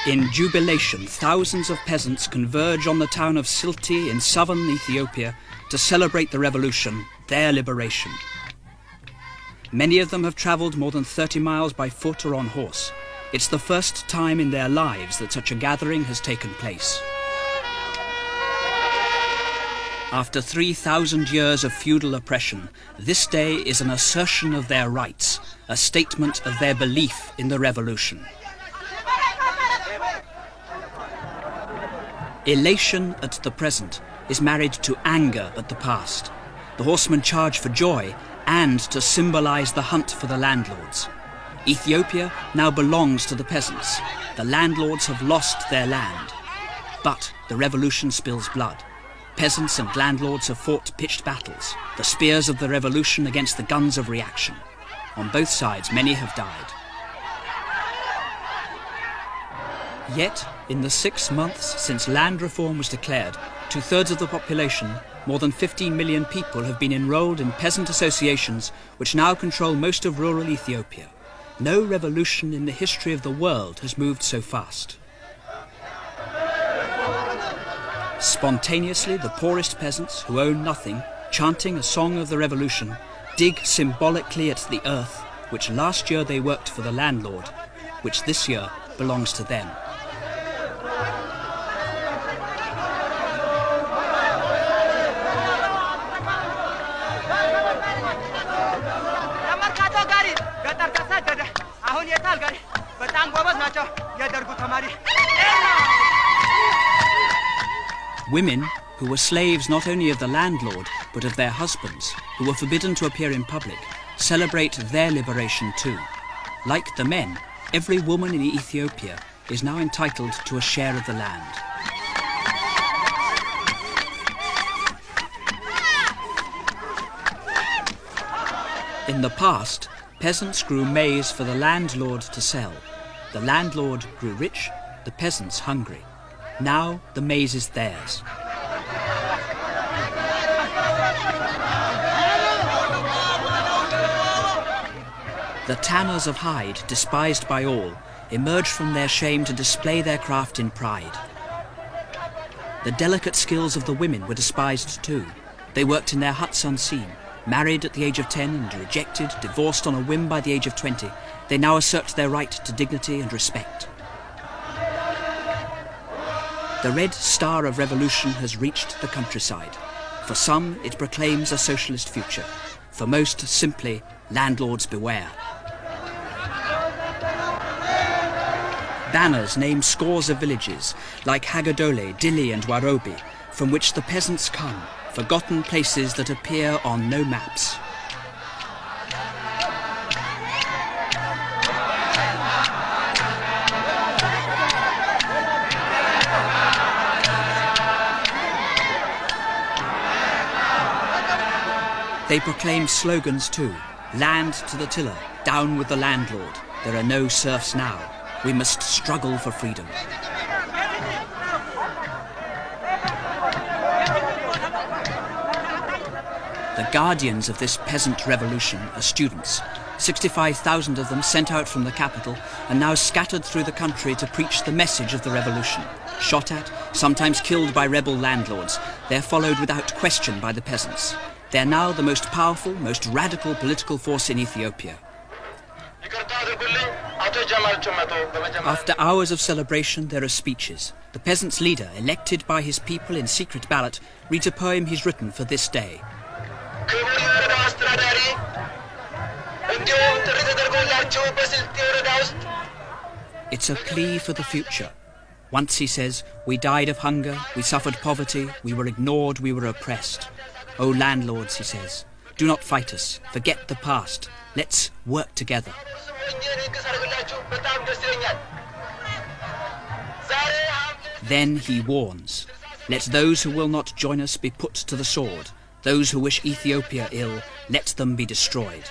In jubilation, thousands of peasants converge on the town of Silti in southern Ethiopia to celebrate the revolution, their liberation. Many of them have travelled more than 30 miles by foot or on horse. It's the first time in their lives that such a gathering has taken place. After 3,000 years of feudal oppression, this day is an assertion of their rights, a statement of their belief in the revolution. Elation at the present is married to anger at the past. The horsemen charge for joy and to symbolize the hunt for the landlords. Ethiopia now belongs to the peasants. The landlords have lost their land. But the revolution spills blood. Peasants and landlords have fought pitched battles, the spears of the revolution against the guns of reaction. On both sides, many have died. Yet, in the 6 months since land reform was declared, 2/3 of the population, more than 15 million people, have been enrolled in peasant associations which now control most of rural Ethiopia. No revolution in the history of the world has moved so fast. Spontaneously, the poorest peasants, who own nothing, chanting a song of the revolution, dig symbolically at the earth, which last year they worked for the landlord, which this year belongs to them. Women, who were slaves not only of the landlord, but of their husbands, who were forbidden to appear in public, celebrate their liberation too. Like the men, every woman in Ethiopia is now entitled to a share of the land. In the past, peasants grew maize for the landlord to sell. The landlord grew rich, the peasants hungry. Now the maize is theirs. The tanners of hide, despised by all, emerge from their shame to display their craft in pride. The delicate skills of the women were despised too. They worked in their huts unseen. Married at the age of 10 and rejected, divorced on a whim by the age of 20, they now assert their right to dignity and respect. The red star of revolution has reached the countryside. For some, it proclaims a socialist future. For most, simply, landlords beware. Banners name scores of villages, like Hagadole, Dili and Warobi, from which the peasants come, forgotten places that appear on no maps. They proclaim slogans too. Land to the tiller, down with the landlord. There are no serfs now. We must struggle for freedom. The guardians of this peasant revolution are students. 65,000 of them sent out from the capital and now scattered through the country to preach the message of the revolution. Shot at, sometimes killed by rebel landlords, they're followed without question by the peasants. They're now the most powerful, most radical political force in Ethiopia. After hours of celebration, there are speeches. The peasants' leader, elected by his people in secret ballot, reads a poem he's written for this day. It's a plea for the future. Once, he says, we died of hunger, we suffered poverty, we were ignored, we were oppressed. Oh landlords, he says, do not fight us, forget the past, let's work together. Then he warns, let those who will not join us be put to the sword. Those who wish Ethiopia ill, let them be destroyed.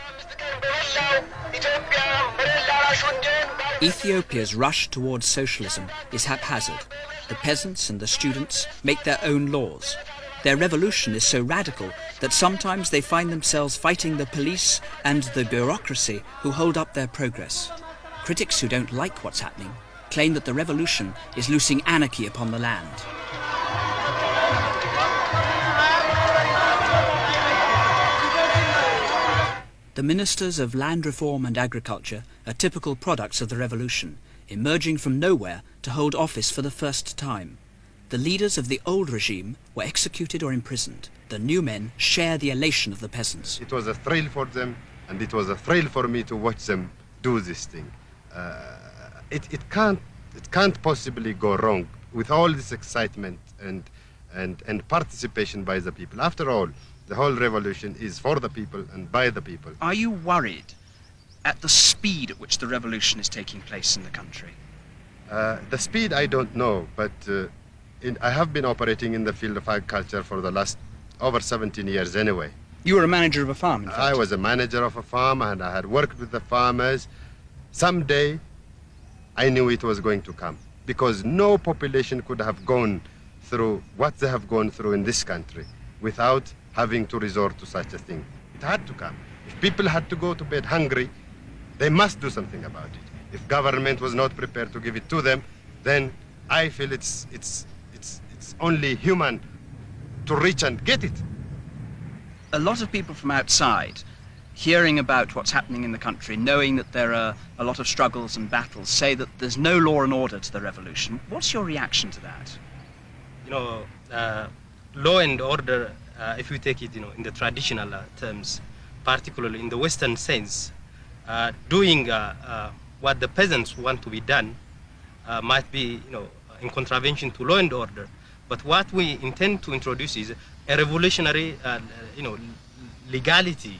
Ethiopia's rush towards socialism is haphazard. The peasants and the students make their own laws. Their revolution is so radical that sometimes they find themselves fighting the police and the bureaucracy who hold up their progress. Critics who don't like what's happening claim that the revolution is loosing anarchy upon the land. The ministers of land reform and agriculture are typical products of the revolution, emerging from nowhere to hold office for the first time. The leaders of the old regime were executed or imprisoned. The new men share the elation of the peasants. It was a thrill for them, and it was a thrill for me to watch them do this thing. It can't possibly go wrong with all this excitement and participation by the people. After all, the whole revolution is for the people and by the people. Are you worried at the speed at which the revolution is taking place in the country? The speed I don't know, but I have been operating in the field of agriculture for the last over 17 years anyway. You were a manager of a farm, in fact. I was a manager of a farm, and I had worked with the farmers. Someday, I knew it was going to come, because no population could have gone through what they have gone through in this country without having to resort to such a thing. It had to come. If people had to go to bed hungry, they must do something about it. If government was not prepared to give it to them, then I feel it's only human to reach and get it. A lot of people from outside, hearing about what's happening in the country, knowing that there are a lot of struggles and battles, say that there's no law and order to the revolution. What's your reaction to that? You know, law and order, if we take it, you know, in the traditional terms, particularly in the Western sense, doing what the peasants want to be done might be, you know, in contravention to law and order. But what we intend to introduce is a revolutionary, you know, legality,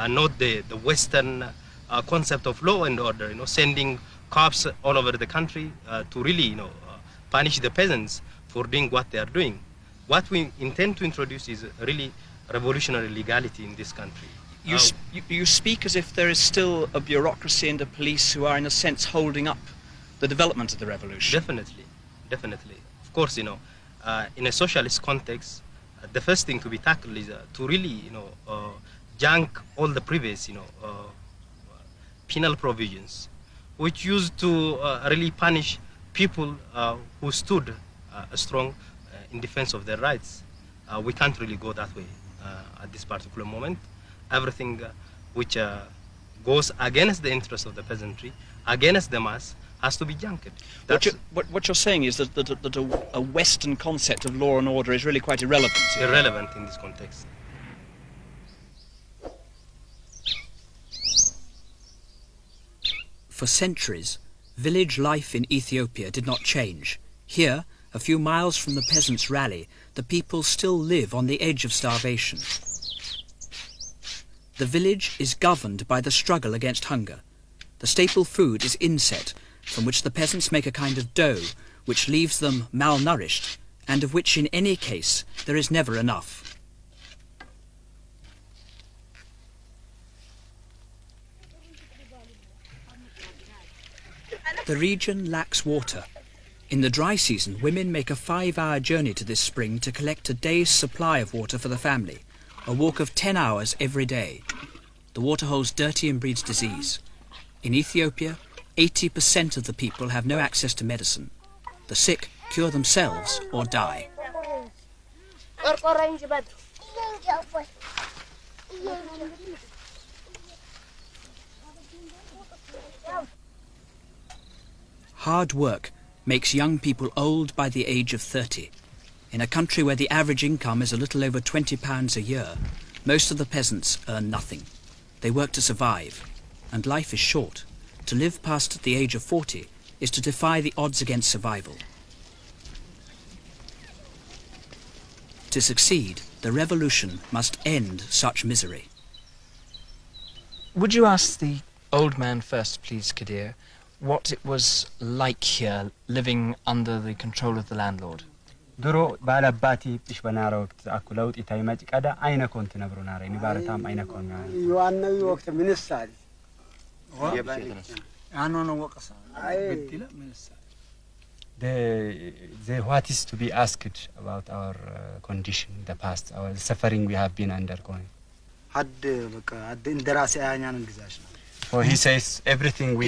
not the Western concept of law and order. You know, sending cops all over the country to really, you know, punish the peasants for doing what they are doing. What we intend to introduce is really revolutionary legality in this country. You speak as if there is still a bureaucracy and a police who are, in a sense, holding up the development of the revolution. Definitely, definitely. Of course, you know, in a socialist context, the first thing to be tackled is to really, you know, junk all the previous, you know, penal provisions, which used to really punish people who stood strong in defense of their rights. We can't really go that way at this particular moment. Everything which goes against the interests of the peasantry, against the mass, has to be junked. What you're saying is that a Western concept of law and order is really quite irrelevant. Irrelevant in this context. For centuries, village life in Ethiopia did not change. Here, a few miles from the peasants' rally, the people still live on the edge of starvation. The village is governed by the struggle against hunger. The staple food is inset, from which the peasants make a kind of dough, which leaves them malnourished, and of which in any case there is never enough. The region lacks water. In the dry season, women make a 5-hour journey to this spring to collect a day's supply of water for the family, a walk of 10 hours every day. The water holds dirty and breeds disease. In Ethiopia, 80% of the people have no access to medicine. The sick cure themselves or die. Hard work makes young people old by the age of 30. In a country where the average income is a little over £20 a year, most of the peasants earn nothing. They work to survive, and life is short. To live past the age of 40 is to defy the odds against survival. To succeed, the revolution must end such misery. Would you ask the old man first, please, Kadir, what it was like here, living under the control of the landlord? ድሮ ባላባቲ ጥሽ በናራ ወቅት አኩለውጥ ይታይማጭ ቀዳ አይነ ኮንት ነብሩ ናራ ይባረታም አይነ ኮን ዮሐንስ ወቅት ምንሳል አኖ ነው ወቀሳ ግድለ ምንሳል the what is to be asked about our condition in the past, our suffering we have been undergoing. ሀድ በቃ እንደራሴ አያኛን ግዛሽ ነው for he says everything we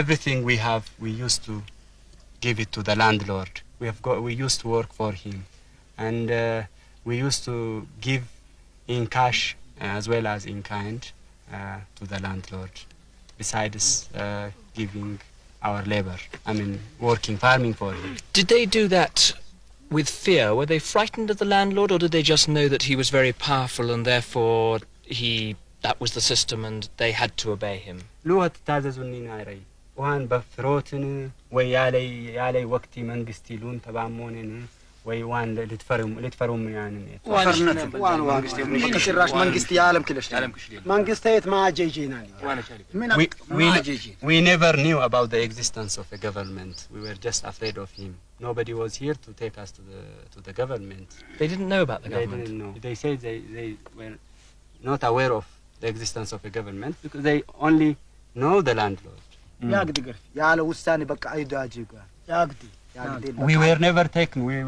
everything we have, we used to give it to the landlord. We used to work for him, and we used to give in cash as well as in kind to the landlord, besides giving our labor. I mean, working, farming for him. Did they do that with fear? Were they frightened of the landlord, or did they just know that he was very powerful and therefore that was the system and they had to obey him? لوهت تاززوني ناري وهان بفروتن ويالي وقتي منغستي لون تبعمونن ويوان لتفرم يعني وان منغستي بكسراش منغستي عالم كلش منغستيت ما جيجينا we never knew about the existence of a government. We were just afraid of him. Nobody was here to take us to the government. They didn't know about the government? They didn't know. They said they were not aware of the existence of a government because they only know the landlord. ياقدر ياله وساني بقى ايداجي ياقدي We were never taken. We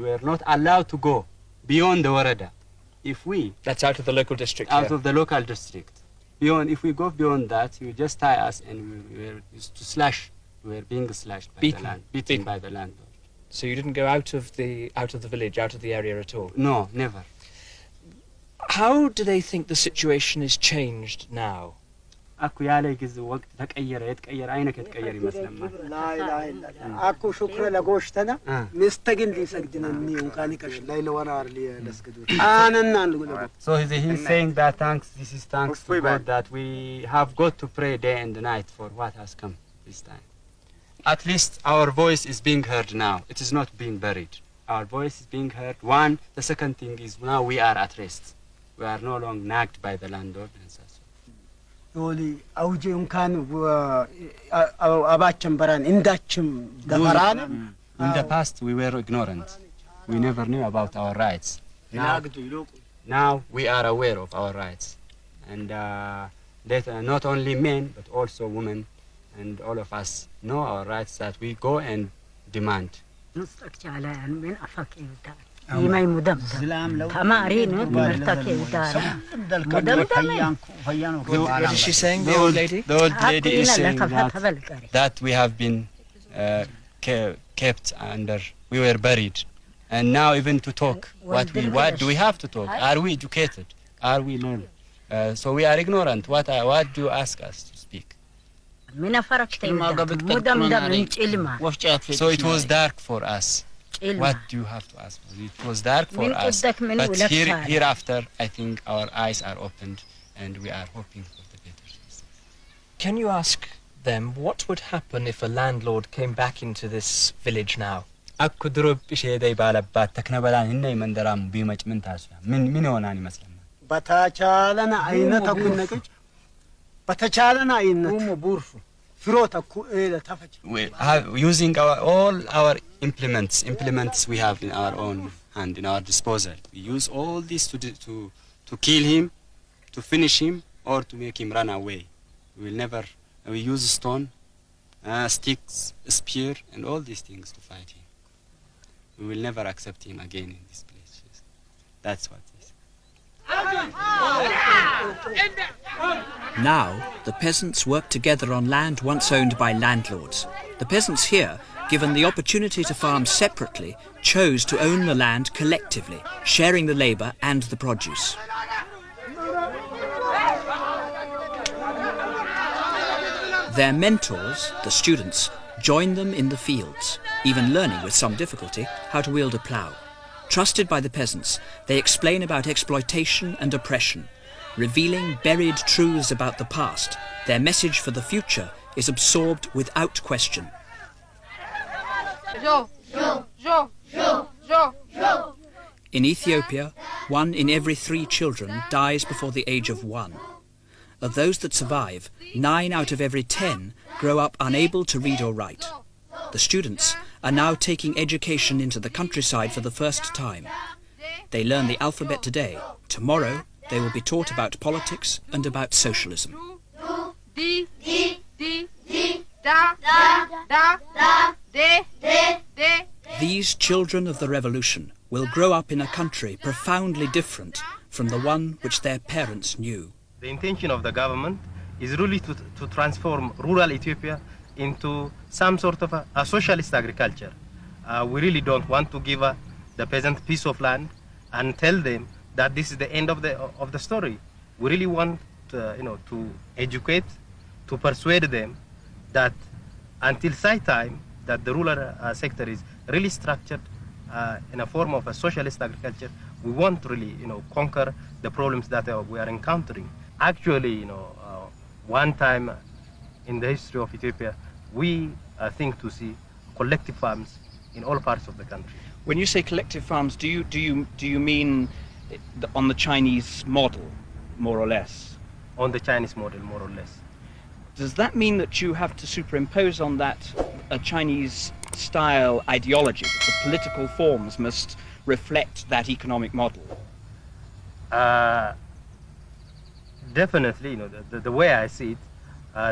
were not allowed to go beyond the warada. If we that's out of the local district. Out of the local district. Beyond, if we go beyond that, you just tie us, and we were used to slash. We were being slashed by the land, beaten by the landlord. So you didn't go out of the village, out of the area at all? No, never. How do they think the situation is changed now? أكو يالي جز وقت يتغير عينك يتغير يمسلم لا إله إلا الله أكو شكر لغوشتنا مستقل لي سجدنا نيون كاني كش ليل ونهار لي نسجدوا أنا نقول. So he's saying that this is thanks to God that we have got to pray day and night for what has come this time. At least our voice is being heard now. It is not being buried. Our voice is being heard. One, the second thing is now we are at rest. We are no longer nagged by the landlord. يولي أوجي كان أباچم بران إنداچم دفران. In the past we were ignorant. We never knew about our rights. Now we are aware of our rights, and that not only men but also women, and all of us know our rights that we go and demand. يماي مدمدم تمارين مرتكي دارا مدمدم. What is she saying, the old lady? The old lady is saying that we have been kept under, we were buried, and now even to talk, what do we have to talk? Are we educated? Are we learned? So we are ignorant. What do you ask us to speak? So it was dark for us. What do you have to ask for? It was dark for us, but hereafter I think our eyes are opened and we are hoping for the better. Can you ask them what would happen if a landlord came back into this village now? أكو دروب إشي داي بالبات تكنبلان هني من درام بيمج من تاسويا من هوناني مثلا بتاچالنا عينة تكون نكج بتاچالنا عينة بورفو we have using all our implements we have in our own hand, in our disposal. We use all this to kill him, to finish him, or to make him run away. We use stone, sticks, spear, and all these things to fight him. We will never accept him again in this place. That's what it is. Now, the peasants work together on land once owned by landlords. The peasants here, given the opportunity to farm separately, chose to own the land collectively, sharing the labour and the produce. Their mentors, the students, join them in the fields, even learning with some difficulty how to wield a plough. Trusted by the peasants, they explain about exploitation and oppression, revealing buried truths about the past. Their message for the future is absorbed without question. In Ethiopia, 1 in every 3 children dies before the age of 1. Of those that survive, 9 out of every 10 grow up unable to read or write. The students are now taking education into the countryside for the first time. They learn the alphabet today. Tomorrow, they will be taught about politics and about socialism. These children of the revolution will grow up in a country profoundly different from the one which their parents knew. The intention of the government is really to transform rural Ethiopia into some sort of a socialist agriculture. We really don't want to give the peasant piece of land and tell them that this is the end of the story. We really want to educate, to persuade them that until such time that the rural sector is really structured in a form of a socialist agriculture, we won't really conquer the problems that we are encountering. Actually, one time in the history of Ethiopia, we think to see collective farms in all parts of the country. When you say collective farms, do you mean on the Chinese model, more or less? On the Chinese model, more or less. Does that mean that you have to superimpose on that a Chinese-style ideology, that the political forms must reflect that economic model? Definitely, the way I see it,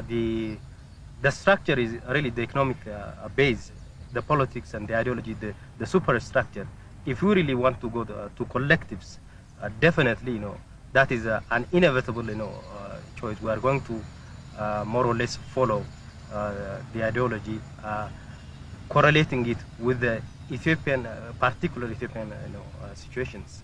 the structure is really the economic base, the politics and the ideology, the superstructure. If we really want to go to collectives, definitely, that is an inevitable, choice. We are going to more or less follow the ideology, correlating it with the Ethiopian, particular Ethiopian, situations.